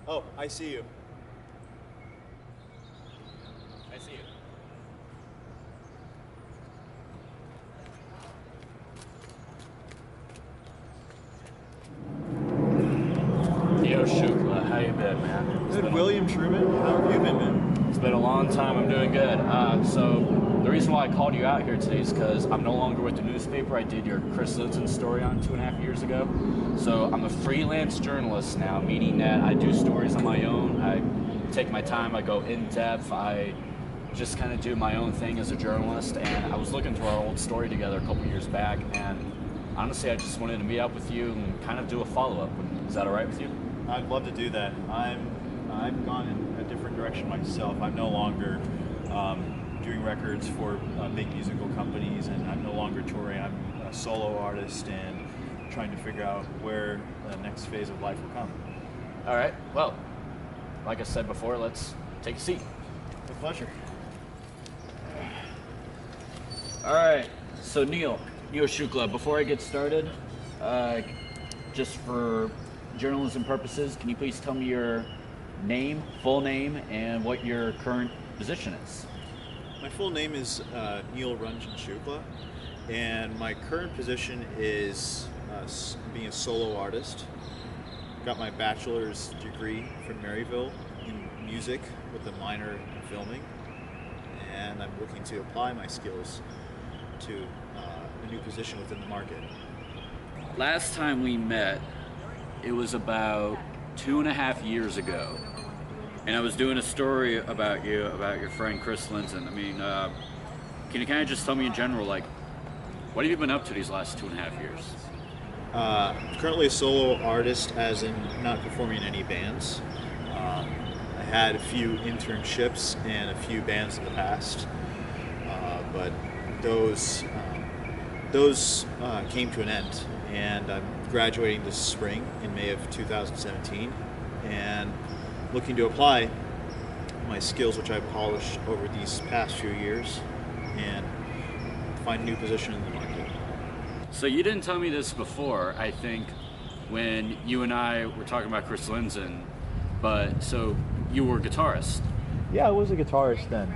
Oh, I see you. I see you. Yo, Shukla, how you been, man? Good, William Truman. How have you been, man? It's been a long time. I'm doing good. So the reason why I called you out here today is because I'm no longer with the newspaper I did your Chris Lenzen story on 2.5 years ago. So I'm a freelance journalist now, meaning that I do stories on my own. I take my time. I go in depth. I just kind of do my own thing as a journalist. And I was looking through our old story together a couple years back, and honestly, I just wanted to meet up with you and kind of do a follow-up. Is that all right with you? I'd love to do that. I've gone in a different direction myself. I'm no longer doing records for big musical companies, and I'm no longer touring. I'm a solo artist and trying to figure out where the next phase of life will come. All right. Well, like I said before, let's take a seat. With pleasure. All right. So Neil Shukla, before I get started, just for journalism purposes, can you please tell me your name, full name, and what your current position is? My full name is Neil Ranjan Shukla, and my current position is being a solo artist. Got my bachelor's degree from Maryville in music with a minor in filming, and I'm looking to apply my skills to a new position within the market. Last time we met, it was about 2.5 years ago, and I was doing a story about you, about your friend Chris Lenzen. I mean, can you kind of just tell me in general, like, what have you been up to these last 2.5 years? Currently a solo artist, as in not performing in any bands. I had a few internships and a few bands in the past, but those came to an end, and I'm graduating this spring in May of 2017, and looking to apply my skills, which I've polished over these past few years, and find a new position in the market. So you didn't tell me this before, I think, when you and I were talking about Chris Lenzen, but so you were a guitarist. Yeah, I was a guitarist then.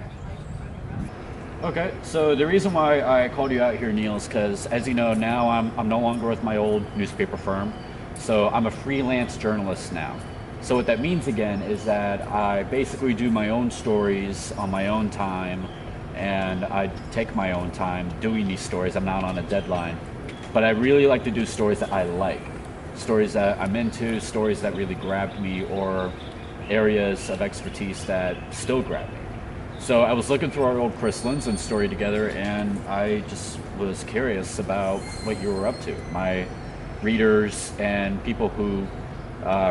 Okay, so the reason why I called you out here, Neil, is because, as you know, now I'm no longer with my old newspaper firm, so I'm a freelance journalist now. So what that means, again, is that I basically do my own stories on my own time, and I take my own time doing these stories. I'm not on a deadline. But I really like to do stories that I like, stories that I'm into, stories that really grabbed me, or areas of expertise that still grab me. So I was looking through our old Chris Lenzen story together, and I just was curious about what you were up to. My readers and people who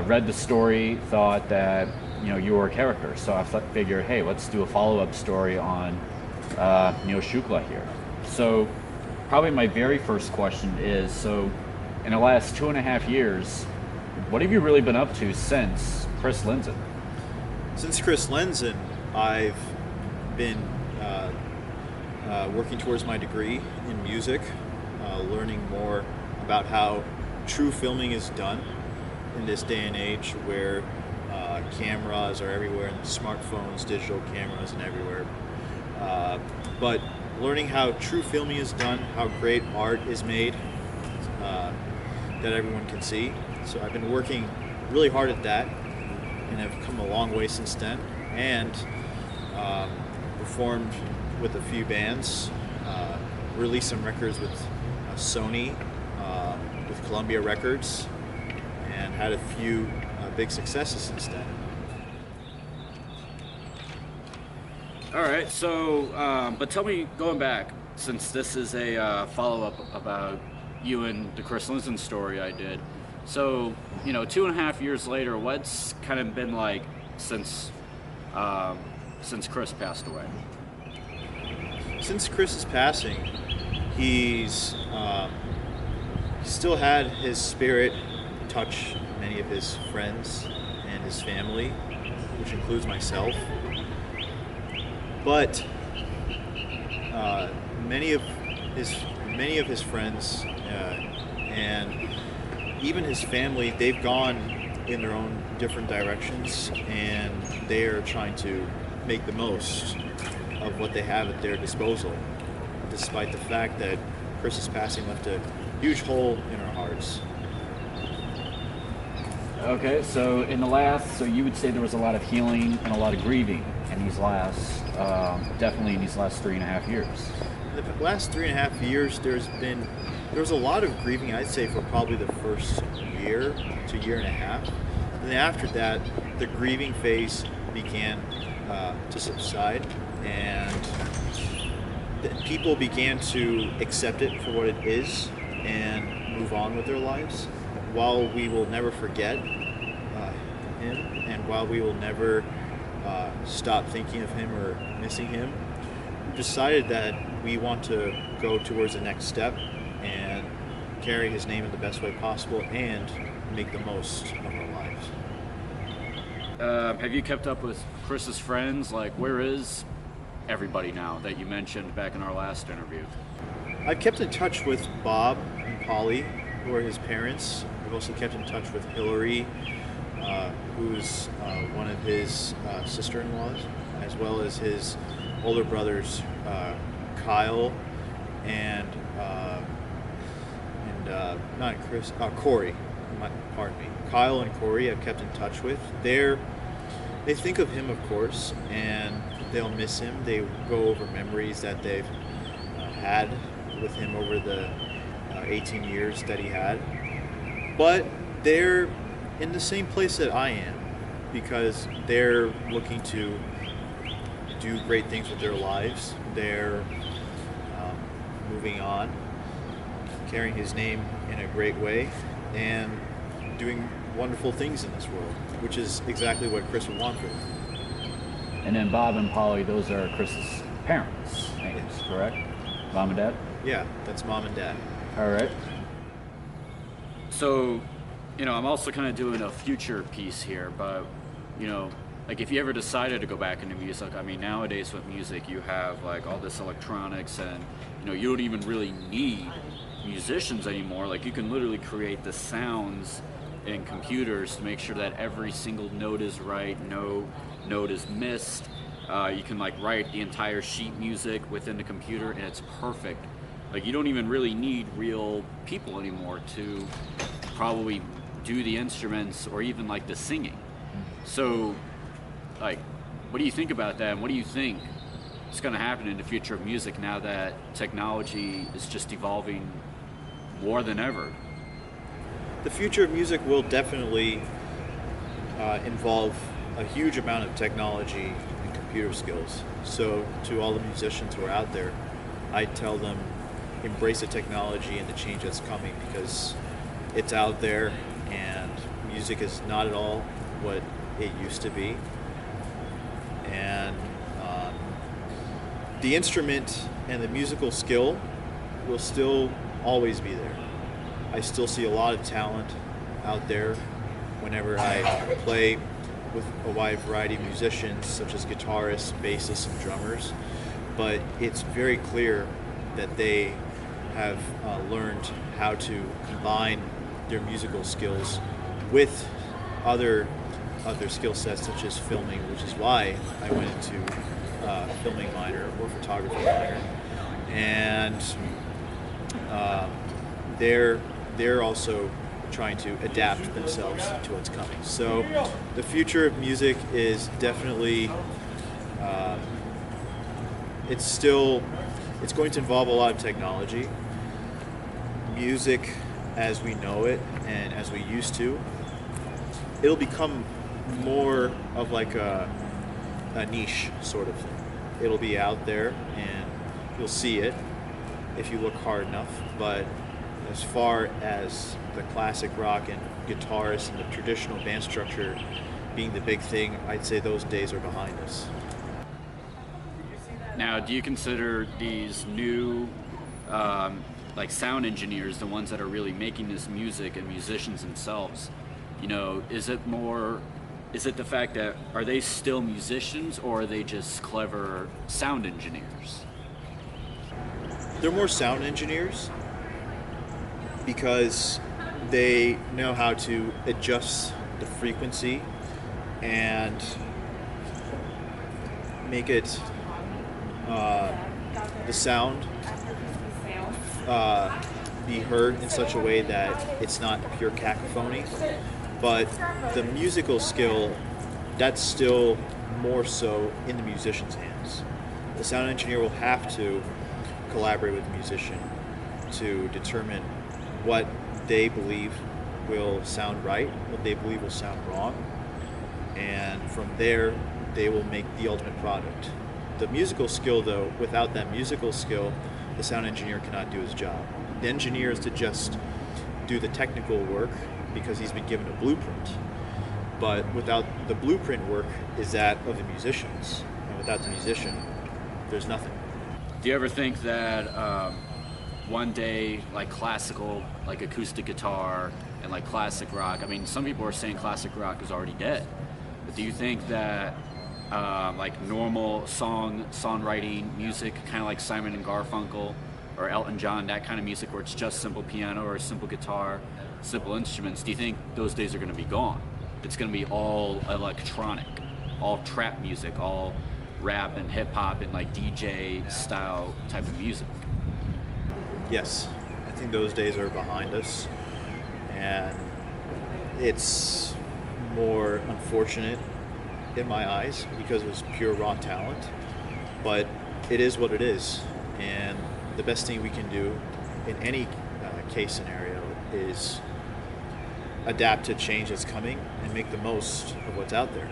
read the story thought that you were a character. So I figured, hey, let's do a follow-up story on Neil Shukla here. So probably my very first question is, so in the last 2.5 years, what have you really been up to since Chris Lenzen? Since Chris Lenzen, I've been working towards my degree in music, learning more about how true filming is done in this day and age where cameras are everywhere, and smartphones, digital cameras, and everywhere. But learning how true filming is done, how great art is made, that everyone can see. So I've been working really hard at that, and have come a long way since then, and performed with a few bands, released some records with Sony, with Columbia Records, and had a few big successes since then. All right, so, but tell me, going back, since this is a follow-up about you and the Chris Lenzen story I did, so, 2.5 years later, what's kind of been like since Chris passed away? Since Chris's passing, he's still had his spirit touch many of his friends and his family, which includes myself. But many of his friends and even his family, they've gone in their own different directions, and they are trying to make the most of what they have at their disposal, despite the fact that Chris's passing left a huge hole in our hearts. Okay, so so you would say there was a lot of healing and a lot of grieving in these last, definitely in these last 3.5 years. In the last 3.5 years, there was a lot of grieving, I'd say, for probably the first year to year and a half. And then after that, the grieving phase began to subside, and people began to accept it for what it is and move on with their lives. While we will never forget him, and while we will never stop thinking of him or missing him, we've decided that we want to go towards the next step and carry his name in the best way possible and make the most of our lives. Have you kept up with Chris's friends? Like, where is everybody now that you mentioned back in our last interview? I've kept in touch with Bob and Polly, who are his parents. I've also kept in touch with Hillary, who's one of his sister-in-laws, as well as his older brothers, Kyle and not Chris, Corey. Pardon me. Kyle and Corey I've kept in touch with. They think of him, of course, and they'll miss him. They go over memories that they've had with him over the 18 years that he had. But they're in the same place that I am, because they're looking to do great things with their lives. They're moving on, carrying his name in a great way, and doing wonderful things in this world, which is exactly what Chris would want for them. And then Bob and Polly, those are Chris's parents' names, correct? Mom and Dad? Yeah, that's Mom and Dad. All right. So, I'm also kind of doing a future piece here, but, like if you ever decided to go back into music, I mean, nowadays with music, you have like all this electronics, and, you don't even really need musicians anymore. Like, you can literally create the sounds in computers to make sure that every single note is right, no note is missed. You can like write the entire sheet music within the computer, and it's perfect. Like, you don't even really need real people anymore to probably do the instruments or even like the singing. So, like, what do you think about that, and what do you think is going to happen in the future of music now that technology is just evolving more than ever? The future of music will definitely involve a huge amount of technology and computer skills. So to all the musicians who are out there, I tell them, embrace the technology and the change that's coming, because it's out there, and music is not at all what it used to be. And the instrument and the musical skill will still always be there. I still see a lot of talent out there whenever I play with a wide variety of musicians, such as guitarists, bassists, and drummers. But it's very clear that they have learned how to combine their musical skills with other skill sets, such as filming, which is why I went into filming minor or photography minor. And they're also trying to adapt themselves to what's coming. So the future of music is definitely it's going to involve a lot of technology. Music as we know it and as we used to, it'll become more of like a niche sort of thing. It'll be out there and you'll see it if you look hard enough, but as far as the classic rock and guitarists and the traditional band structure being the big thing, I'd say those days are behind us. Now, do you consider these new like sound engineers, the ones that are really making this music, and musicians themselves, is it the fact that, are they still musicians, or are they just clever sound engineers? They're more sound engineers because they know how to adjust the frequency and make it the sound be heard in such a way that it's not pure cacophony. But the musical skill, that's still more so in the musician's hands. The sound engineer will have to collaborate with the musician to determine what they believe will sound right, what they believe will sound wrong, and from there they will make the ultimate product. The musical skill, though, without that musical skill, the sound engineer cannot do his job. The engineer is to just do the technical work because he's been given a blueprint. But without the blueprint work is that of the musicians. And without the musician, there's nothing. Do you ever think that one day, like classical, like acoustic guitar, and like classic rock, I mean, some people are saying classic rock is already dead. But do you think that like normal songwriting music, kind of like Simon and Garfunkel or Elton John, that kind of music where it's just simple piano or simple guitar, simple instruments, do you think those days are going to be gone? It's going to be all electronic, all trap music, all rap and hip hop and like DJ style type of music? Yes, I think those days are behind us, and it's more unfortunate in my eyes because it was pure raw talent, but it is what it is, and the best thing we can do in any case scenario is adapt to change that's coming and make the most of what's out there.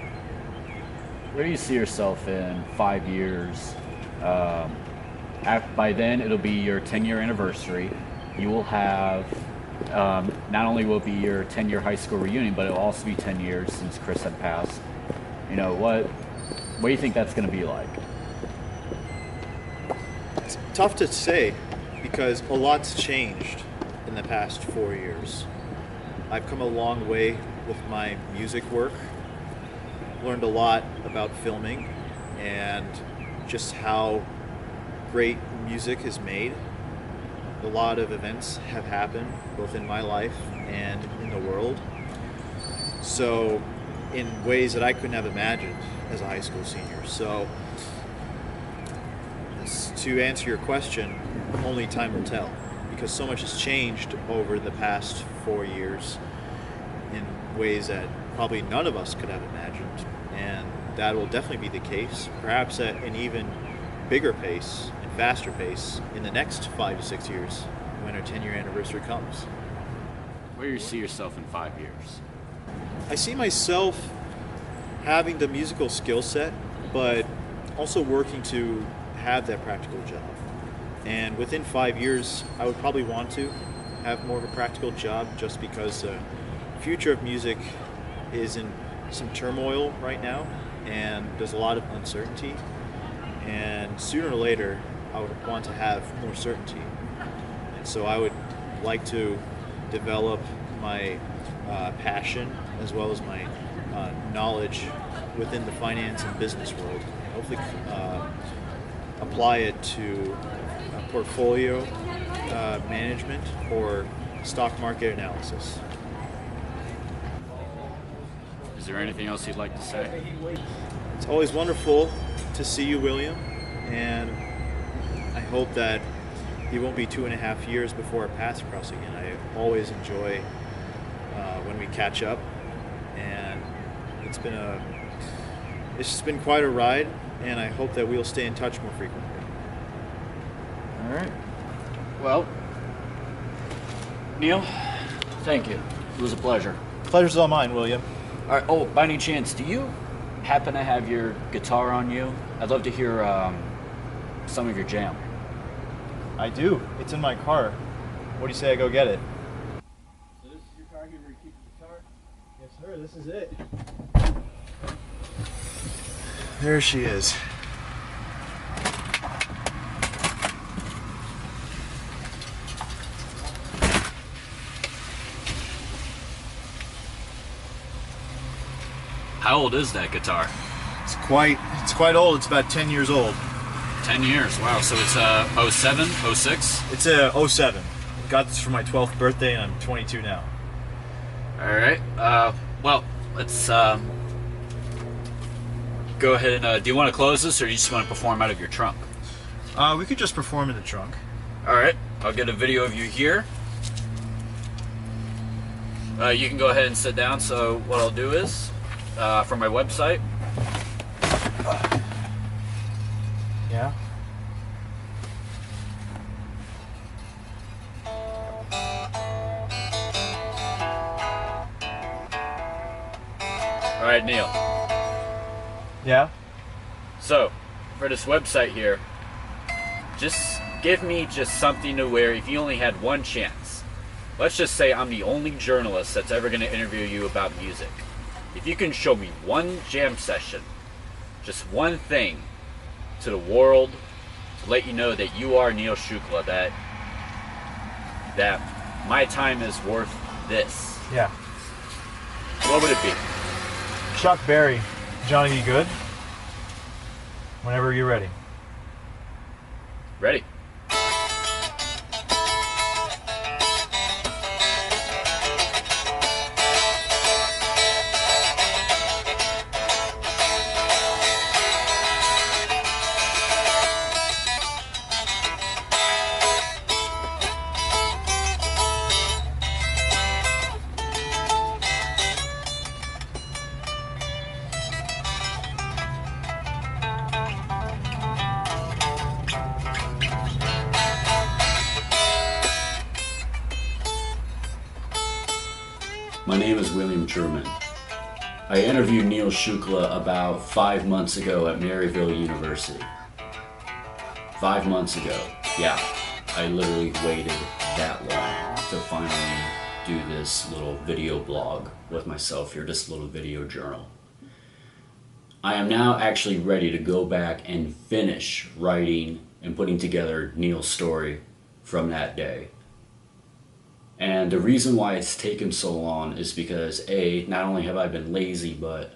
Where do you see yourself in 5 years? By then, it'll be your 10-year anniversary. You will have, not only will it be your 10-year high school reunion, but it'll also be 10 years since Chris had passed. You know, what do you think that's going to be like? It's tough to say because a lot's changed in the past 4 years. I've come a long way with my music work, learned a lot about filming and just how great music is made. A lot of events have happened both in my life and in the world. So in ways that I couldn't have imagined as a high school senior. So to answer your question, only time will tell, because so much has changed over the past 4 years in ways that probably none of us could have imagined, and that will definitely be the case, perhaps at an even bigger pace and faster pace in the next 5 to 6 years when our 10-year anniversary comes. Where do you see yourself in 5 years? I see myself having the musical skill set, but also working to have that practical job. And within 5 years, I would probably want to have more of a practical job just because the future of music is in some turmoil right now, and there's a lot of uncertainty. And sooner or later, I would want to have more certainty. And so I would like to develop my passion as well as my knowledge within the finance and business world, and hopefully apply it to portfolio management or stock market analysis. Is there anything else you'd like to say? It's always wonderful to see you, William, and I hope that it won't be 2.5 years before our paths cross again. I always enjoy when we catch up, and it's just been quite a ride, and I hope that we'll stay in touch more frequently. All right. Well, Neil, thank you. It was a pleasure. Pleasure's all mine, William. All right. Oh, by any chance, do you happen to have your guitar on you? I'd love to hear some of your jam. I do. It's in my car. What do you say I go get it? So this is your car here where you keep the guitar? Yes, sir. This is it. There she is. How old is that guitar? It's quite old. It's about 10 years old. 10 years. Wow. So it's 07, 06? It's a 07. Got this for my 12th birthday, and I'm 22 now. All right. Well, let's go ahead and do you want to close this, or do you just want to perform out of your trunk? We could just perform in the trunk. All right, I'll get a video of you here. You can go ahead and sit down. So what I'll do is, from my website. Yeah. All right, Neil. Yeah. So, for this website here, just give me just something to where if you only had one chance. Let's just say I'm the only journalist that's ever going to interview you about music. If you can show me one jam session, just one thing to the world to let you know that you are Neil Shukla, that my time is worth this. Yeah. What would it be? Chuck Berry, Johnny B. Good. Whenever you're ready. Ready? My name is William Truman. I interviewed Neil Shukla about 5 months ago at Maryville University. 5 months ago. Yeah, I literally waited that long to finally do this little video blog with myself here, this little video journal. I am now actually ready to go back and finish writing and putting together Neil's story from that day. And the reason why it's taken so long is because A, not only have I been lazy, but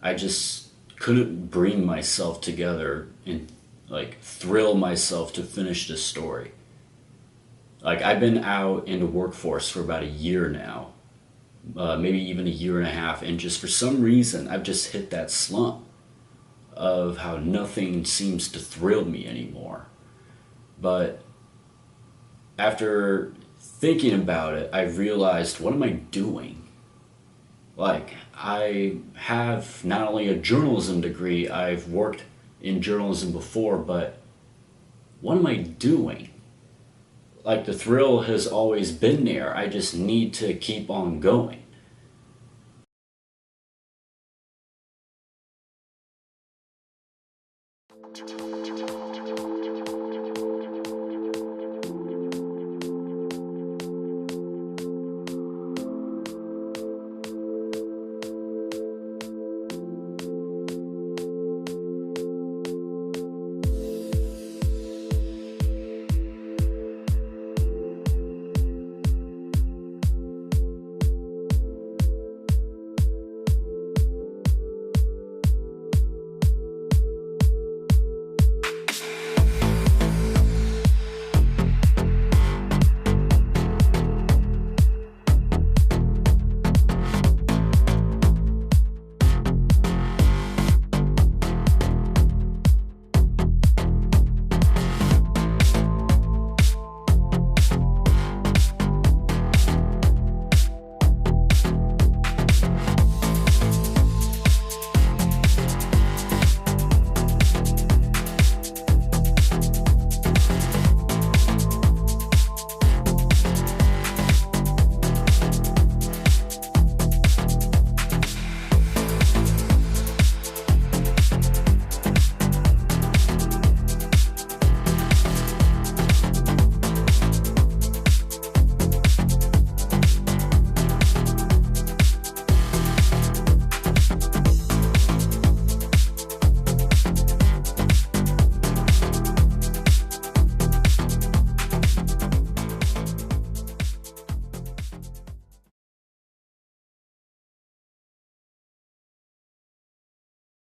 I just couldn't bring myself together and like thrill myself to finish this story. Like, I've been out in the workforce for about a year now, maybe even a year and a half, and just for some reason I've just hit that slump of how nothing seems to thrill me anymore. But after thinking about it, I realized, what am I doing? Like, I have not only a journalism degree, I've worked in journalism before, but what am I doing? Like, the thrill has always been there. I just need to keep on going.